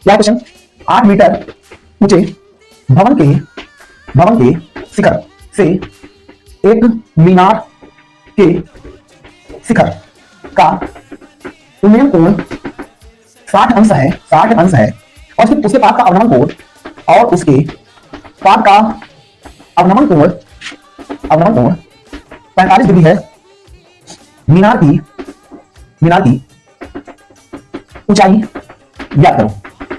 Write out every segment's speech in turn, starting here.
क्या question, 8 metre ऊंचे भवन के शिखर से एक मीनार के शिखर का उन्नयन कोण 60 अंश है, 60 अंश है, और उसके पास का अवनमन कोण और उसके पास का अवनमन कोण 45 डिग्री है। मीनार की ऊंचाई याद करो।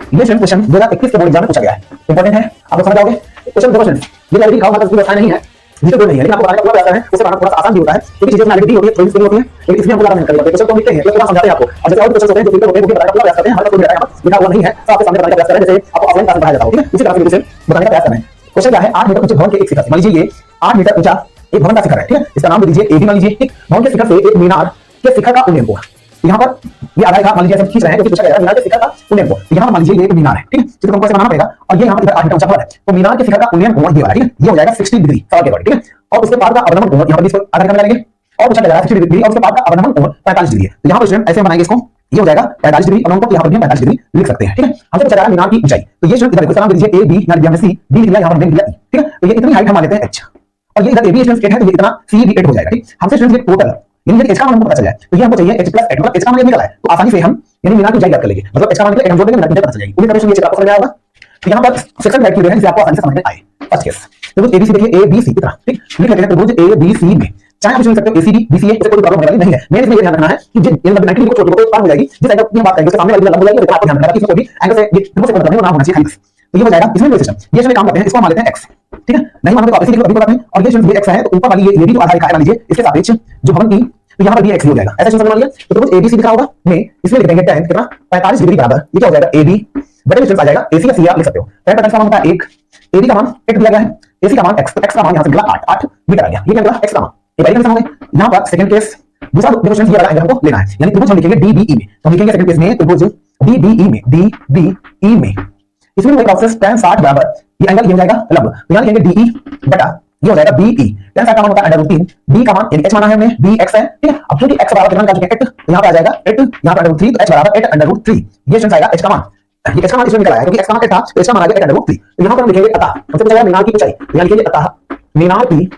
ये क्वेश्चन 2021 के बोर्ड एग्जाम में पूछा गया है, इंपॉर्टेंट है, आप लोग समझ जाओगे। क्वेश्चन 2 क्वेश्चन ये ऑलरेडी खाओ मतलब व्यवस्था नहीं है, जिसको नहीं है, लेकिन आपको बनाने का पूरा प्रयास है, उससे बनाना थोड़ा आसान भी होता है क्योंकि चीजें ऑलरेडी होती है, थोड़ी सी होती है, लेकिन इसमें हमको ज्यादा मेहनत करनी पड़ती है। क्वेश्चन तो लिखते हैं, लेकिन समझाते हैं आपको। अब जैसे और क्वेश्चन होते हैं जो फिल्टर होते हैं वो भी बताने का पूरा प्रयास करते हैं, हमारा कोई लिखा हुआ नहीं है, तो आपके सामने बताने का प्रयास करें, जैसे आपको ऑफलाइन क्लास में पढ़ाया जाता है, ठीक है, उसी तरह से बिल्कुल बताने का प्रयास करें। क्वेश्चन क्या है, 8 मीटर ऊंचे भवन के एक शिखर से, मान लीजिए ये 8 मीटर ऊंचा एक भवन का शिखर है, ठीक है, इसका नाम दे दीजिए एबी, मान लीजिए, ठीक। भवन के शिखर से एक मीनार के शिखर का उन्नयन कोण, यहाँ पर ये आ जाएगा, मान लीजिए हम खींच रहे हैं क्योंकि पूछा गया है मीनार के शिखर का उन्नयन कोण, यहाँ पर मान लीजिए ये एक मीनार है, ठीक है, जिसको हमको ऐसे बनाना पड़ेगा, और ये यहाँ पर 8 मीटर ऊंचा भवन है, तो मीनार के शिखर का उन्नयन कोण ये वाला, ठीक है, ये हो जाएगा 60 डिग्री सवाल के अकॉर्डिंग, ठीक है, और उसके बाद का अवनमन कोण यहाँ पर इसको आधा करके डालेंगे, और पूछा गया 60 डिग्री, और उसके बाद का अवनमन कोण 45 डिग्री है, तो यहाँ पर स्टूडेंट ऐसे बनाएंगे इसको, ये हो जाएगा 45 डिग्री, अवनमन कोण यहाँ पर भी 45 डिग्री लिख सकते हैं, ठीक है। हमसे पूछा जा रहा है मीनार की ऊंचाई, तो ये स्टूडेंट इधर देखो, नाम दे दीजिए ए बी, यहाँ दिया हमने सी, डी दिया, यहाँ पर दिया ई, ठीक है, तो ये इतनी हाइट हम मान लेते हैं h, और ये इधर ए बी स्टूडेंट 8 है, तो ये इतना सी भी 8 हो जाएगा, ठीक। हमसे स्टूडेंट ये टोटल यानी h का मान हमको पता चल जाए, तो ये हमको चाहिए h प्लस 8, मतलब h का मान निकला है, तो आसानी से हम यानी मीनार की ऊंचाई ज्ञात कर लेंगे, मतलब h का मान निकला 8 हम जोड़ देंगे, मीनार की ऊंचाई पता चल जाएगी। उम्मीद करते हैं ये चीज आपको समझ में आया होगा। तो यहाँ पर सेक्शन राइट किए हैं जिसे आपको आसानी से समझ में आए। फर्स्ट केस त्रिभुज एबीसी देखिए, ए बी सी इतना, ठीक, लिख लेते हैं त्रिभुज ए बी सी में, चाहे आप लिख सकते हो एसीबी बीसीए, इससे कोई प्रॉब्लम होने वाली नहीं है। मेन इसमें ये ध्यान रखना है कि जिन 90 डिग्री को छोड़ दो तो पार हो जाएगी, जिस एंगल की बात करेंगे उसके सामने वाली लंब हो जाएगी, तो आपको ध्यान रखना है कि कोई भी एंगल से ये त्रिभुज से कोई प्रॉब्लम ना होना चाहिए। तो ये हो जाएगा इसमें सिस्टम, ये इसमें काम करते हैं, इसको मान लेते हैं x, ठीक है, नहीं मानोगे तो आप इसी लिखो, अभी बताते हैं। और ये x है, तो ऊपर वाली ये भी तो आधा लिखा है, मान लीजिए इसके सापेक्ष जो भवन की, तो यहाँ पर भी x हो जाएगा, ऐसा समझ लिया। तो त्रिभुज एबीसी लिखा होगा में इसमें लिख देंगे tan कितना 45 डिग्री बराबर, ये क्या हो जाएगा ab बटे में आ जाएगा ac या c आप लिख सकते हो। tan 45 का मान होता है 1, ab का मान 8 दिया गया है, ac का मान x, तो x का मान यहाँ से निकला 8 मीटर आ गया, ये क्या निकला x का मान, ये पहले कैसे होंगे। यहाँ पर सेकंड केस दूसरा क्वेश्चन ये वाला एंगल हमको लेना है, यानी त्रिभुज हम लिखेंगे DBE में, तो हम लिखेंगे सेकंड केस में त्रिभुज DBE में इसमें वही प्रोसेस tan 60 बराबर ये एंगल ये हो जाएगा लंब, तो यहाँ लिखेंगे DE बटा ये हो जाएगा BE, tan 60 का मान होता है √3, b का मान यानी h माना है हमने bx है, ठीक है। अब क्योंकि x बराबर कितना निकाल चुके हैं 8, तो यहाँ पे आ जाएगा 8, यहाँ पे √3, तो h बराबर 8 √3, ये क्वेश्चन आएगा h का मान, ये h का मान इसमें निकला है क्योंकि x का मान 8 था, तो h का मान आ गया 8 √3। तो यहाँ पर हम लिखेंगे अतः, हमसे पूछा गया मीनार की ऊंचाई, तो यहाँ लिखेंगे अतः मीनार की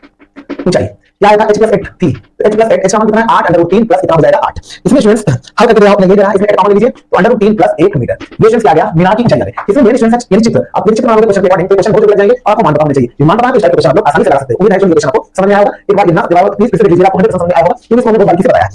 ऊंचाई क्या आएगा h + 8 थी, तो h + 8, h का मान कितना है 8 √3 प्लस कितना हो जाएगा 8। इसमें स्टूडेंट्स हल करके आपने ये देना, इसमें 8 का मान लीजिए तो √3 प्लस 1 मीटर, ये स्टूडेंट्स क्या आ गया मीनार की ऊंचाई आ गई। इसमें मेन स्टूडेंट्स यानी चित्र, आप चित्र बनाओगे क्वेश्चन के अकॉर्डिंग तो क्वेश्चन बहुत जल्दी लग जाएंगे, आपको मान बताना चाहिए, मान बनाना तो इस क्वेश्चन आप लोग आसानी से लगा सकते हो। उम्मीद है कि क्वेश्चन आपको समझ में आया होगा, एक बार यहाँ दोबारा प्लीज फिर से लीजिए, आपको 100% समझ में आया होगा क्योंकि इसको हमने बहुत बारीकी से बताया।